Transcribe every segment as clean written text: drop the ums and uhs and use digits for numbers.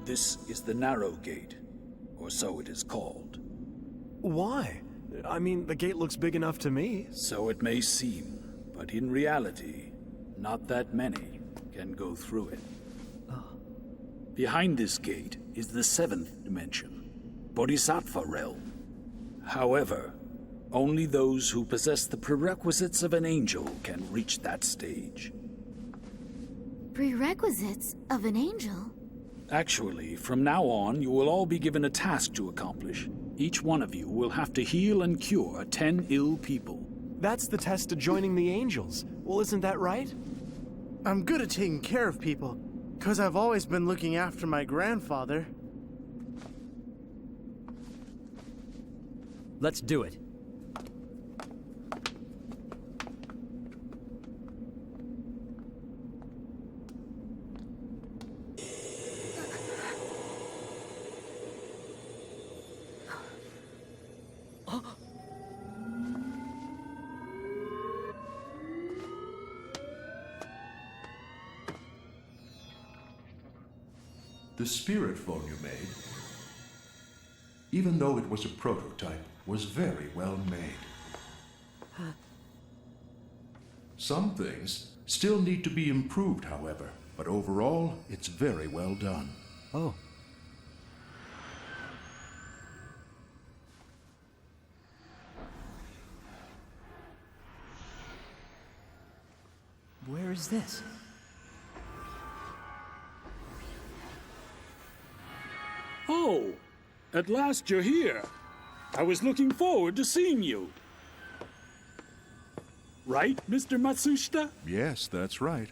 This is the Narrow Gate, or so it is called. Why? I mean, the gate looks big enough to me. So it may seem, but in reality, not that many can go through it. Behind this gate is the 7th dimension, Bodhisattva Realm. However, only those who possess the prerequisites of an angel can reach that stage. Prerequisites of an angel? Actually, from now on, you will all be given a task to accomplish. Each one of you will have to heal and cure 10 ill people. That's the test to joining the angels. Well, isn't that right? I'm good at taking care of people, because I've always been looking after my grandfather. Let's do it. The spirit phone you made, even though it was a prototype, was very well made. Some things still need to be improved, however, but overall, it's very well done. Oh. Where is this? Oh, at last you're here. I was looking forward to seeing you. Right, Mr. Matsushita? Yes, that's right.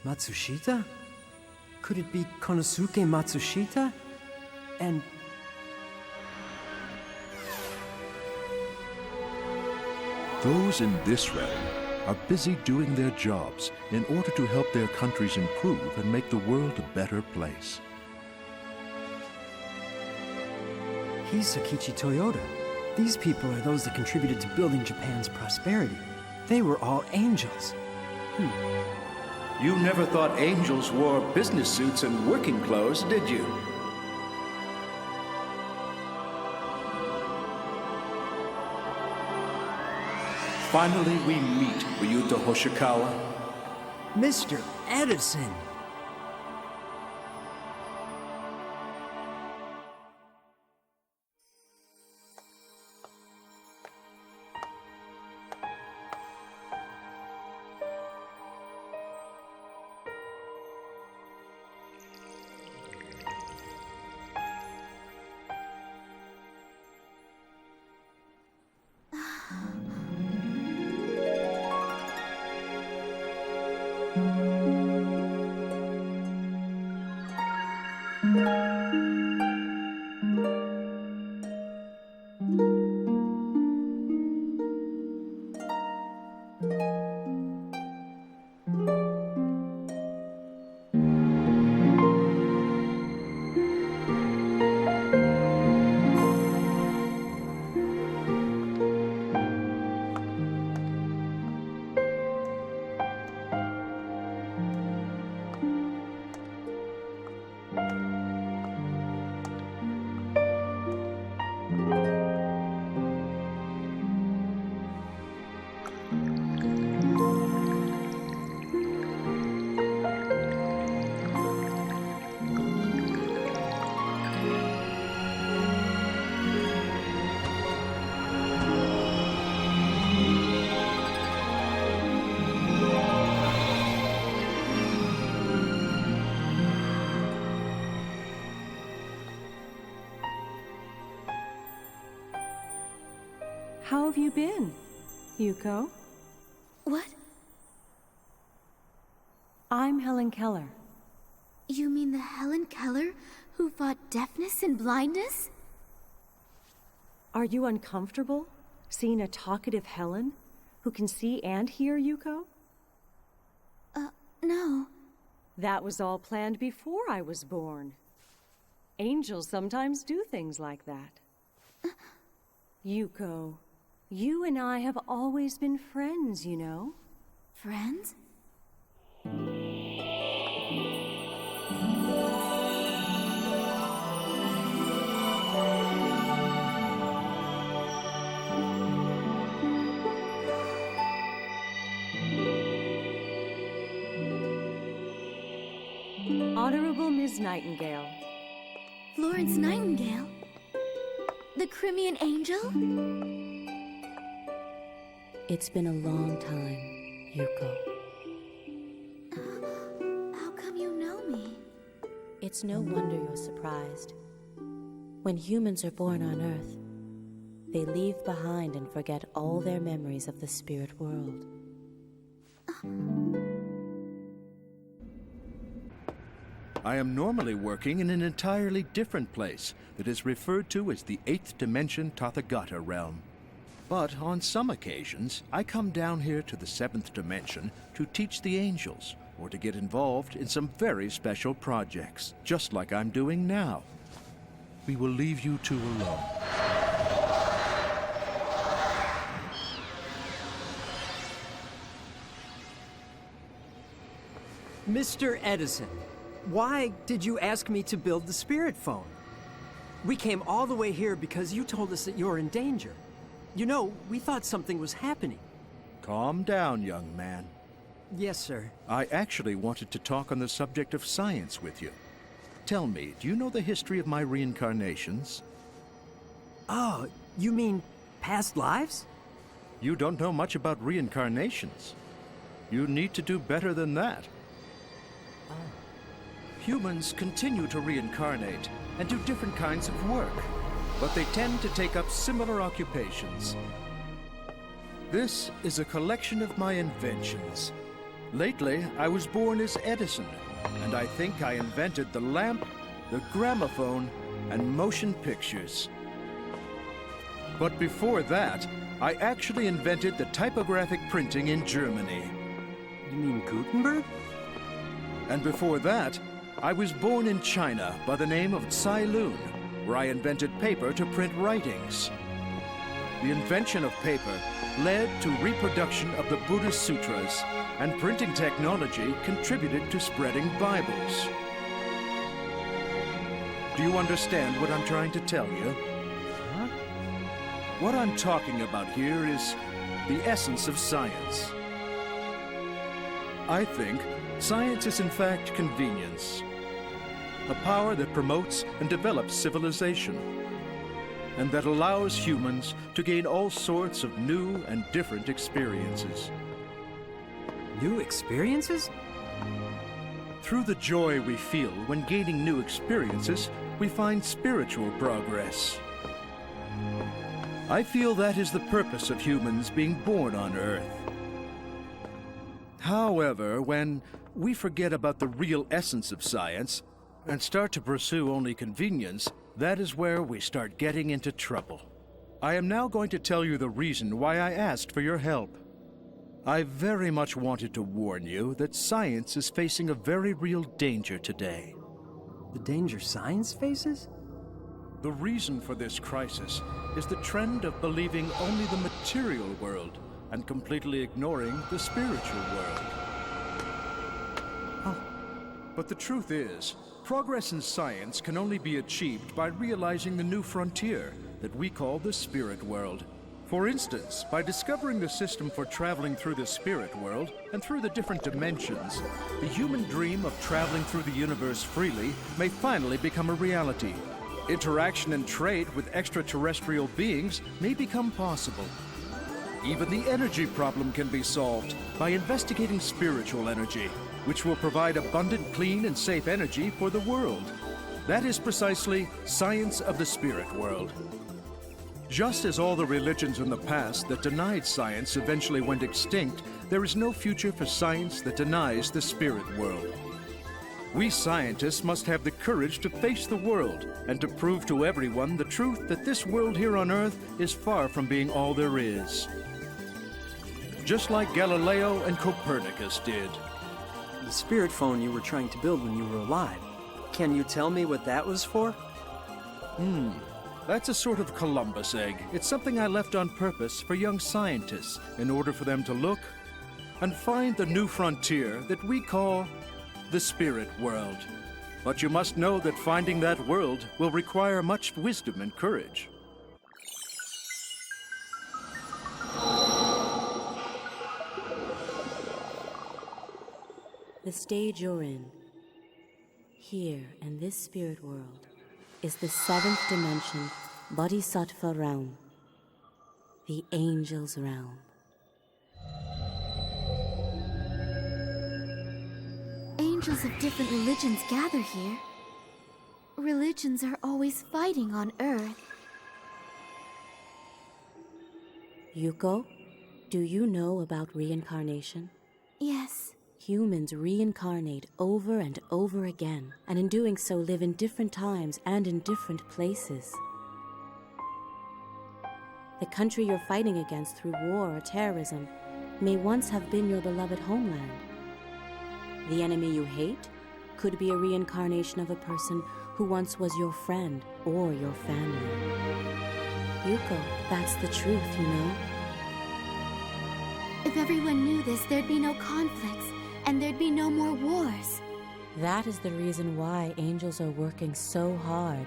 Matsushita? Could it be Konosuke Matsushita? And... Those in this realm are busy doing their jobs in order to help their countries improve and make the world a better place. he's Sakichi Toyoda. These people are those that contributed to building Japan's prosperity. They were all angels. You never thought angels wore business suits and working clothes, did you? Finally, we meet Ryuho Hoshikawa. Mr. Edison! How have you been, Yuko? What? I'm Helen Keller. You mean the Helen Keller who fought deafness and blindness? Are you uncomfortable seeing a talkative Helen who can see and hear, Yuko? No. That was all planned before I was born. Angels sometimes do things like that. Yuko, you and I have always been friends, you know. Friends? is Nightingale. Florence Nightingale? The Crimean angel? It's been a long time, Yuko. How come you know me? It's no wonder you're surprised. When humans are born on Earth, they leave behind and forget all their memories of the spirit world. I am normally working in an entirely different place that is referred to as the 8th Dimension Tathagata Realm. But on some occasions, I come down here to the 7th Dimension to teach the angels, or to get involved in some very special projects, just like I'm doing now. We will leave you two alone. Mr. Edison, why did you ask me to build the spirit phone? We came all the way here because you told us that you're in danger. You know, we thought something was happening. Calm down, young man. Yes, sir. I actually wanted to talk on the subject of science with you. Tell me, do you know the history of my reincarnations? Oh, you mean past lives? You don't know much about reincarnations. You need to do better than that. Humans continue to reincarnate and do different kinds of work, but they tend to take up similar occupations. This is a collection of my inventions. Lately, I was born as Edison, and I think I invented the lamp, the gramophone, and motion pictures. But before that, I actually invented the typographic printing in Germany. You mean Gutenberg? And before that, I was born in China by the name of Tsai Lun, where I invented paper to print writings. The invention of paper led to reproduction of the Buddhist sutras, and printing technology contributed to spreading Bibles. Do you understand what I'm trying to tell you? Huh? What I'm talking about here is the essence of science. I think science is in fact convenience, a power that promotes and develops civilization, and that allows humans to gain all sorts of new and different experiences. New experiences? Through the joy we feel when gaining new experiences, we find spiritual progress. I feel that is the purpose of humans being born on Earth. However, when we forget about the real essence of science and start to pursue only convenience, that is where we start getting into trouble. I am now going to tell you the reason why I asked for your help. I very much wanted to warn you that science is facing a very real danger today. The danger science faces? The reason for this crisis is the trend of believing only the material world and completely ignoring the spiritual world. But the truth is, progress in science can only be achieved by realizing the new frontier that we call the spirit world. For instance, by discovering the system for traveling through the spirit world and through the different dimensions, the human dream of traveling through the universe freely may finally become a reality. Interaction and trade with extraterrestrial beings may become possible. Even the energy problem can be solved by investigating spiritual energy, which will provide abundant, clean, and safe energy for the world. That is precisely science of the spirit world. Just as all the religions in the past that denied science eventually went extinct, there is no future for science that denies the spirit world. We scientists must have the courage to face the world and to prove to everyone the truth that this world here on Earth is far from being all there is. Just like Galileo and Copernicus did. The spirit phone you were trying to build when you were alive. Can you tell me what that was for? That's a sort of Columbus egg. It's something I left on purpose for young scientists in order for them to look and find the new frontier that we call the spirit world. But you must know that finding that world will require much wisdom and courage. The stage you're in, Here, in this spirit world, is the 7th dimension, Bodhisattva Realm, the Angel's Realm. Angels of different religions gather here. Religions are always fighting on Earth. Yuko, do you know about reincarnation? Yes. Humans reincarnate over and over again, and in doing so live in different times and in different places. The country you're fighting against through war or terrorism may once have been your beloved homeland. The enemy you hate could be a reincarnation of a person who once was your friend or your family. Yuko, that's the truth, you know? If everyone knew this, there'd be no conflicts, and there'd be no more wars. That is the reason why angels are working so hard.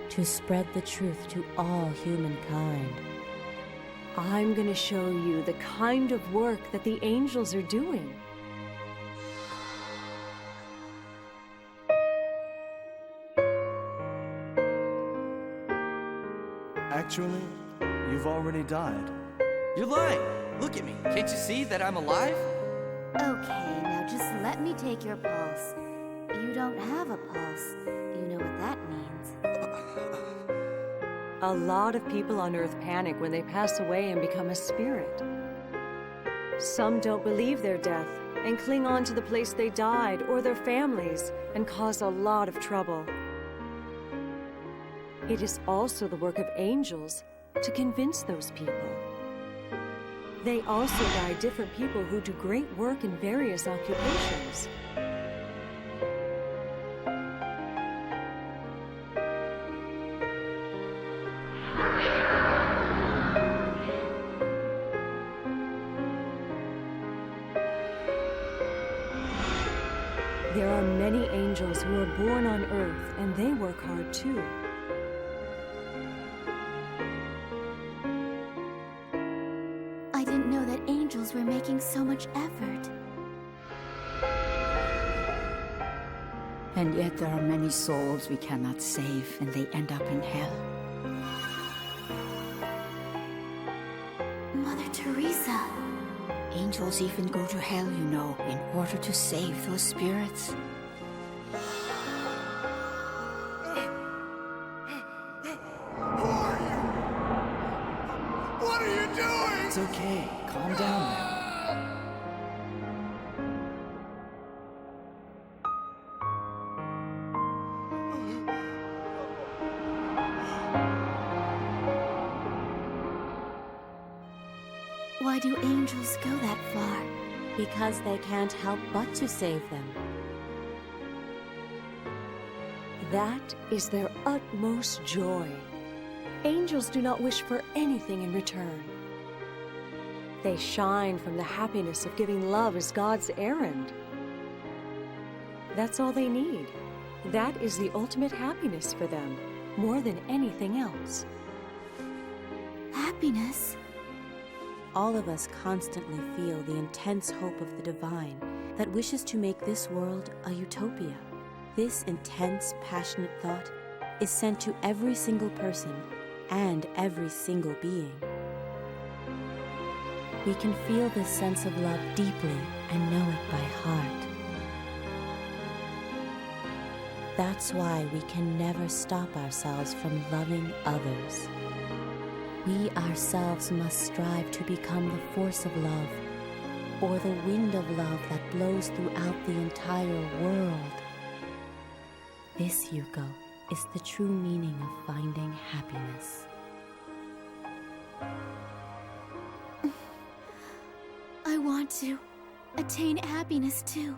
To spread the truth to all humankind. I'm gonna show you the kind of work that the angels are doing. Actually, you've already died. You're lying! Look at me. Can't you see that I'm alive? Okay, now just let me take your pulse. You don't have a pulse. You know what that means. A lot of people on Earth panic when they pass away and become a spirit. Some don't believe their death and cling on to the place they died or their families and cause a lot of trouble. It is also the work of angels to convince those people. They also guide different people who do great work in various occupations. There are many angels who are born on Earth, and they work hard too. I didn't know that angels were making so much effort. And yet there are many souls we cannot save, and they end up in hell. Mother Teresa. Angels even go to hell, you know, in order to save those spirits. What are you doing? It's okay. Calm down now. Why do angels go that far? Because they can't help but to save them. That is their utmost joy. Angels do not wish for anything in return. They shine from the happiness of giving love as God's errand. That's all they need. That is the ultimate happiness for them, more than anything else. Happiness? All of us constantly feel the intense hope of the divine that wishes to make this world a utopia. This intense, passionate thought is sent to every single person and every single being. We can feel this sense of love deeply and know it by heart. That's why we can never stop ourselves from loving others. We ourselves must strive to become the force of love, or the wind of love that blows throughout the entire world. This, Yuko, is the true meaning of finding happiness. I want to attain happiness too.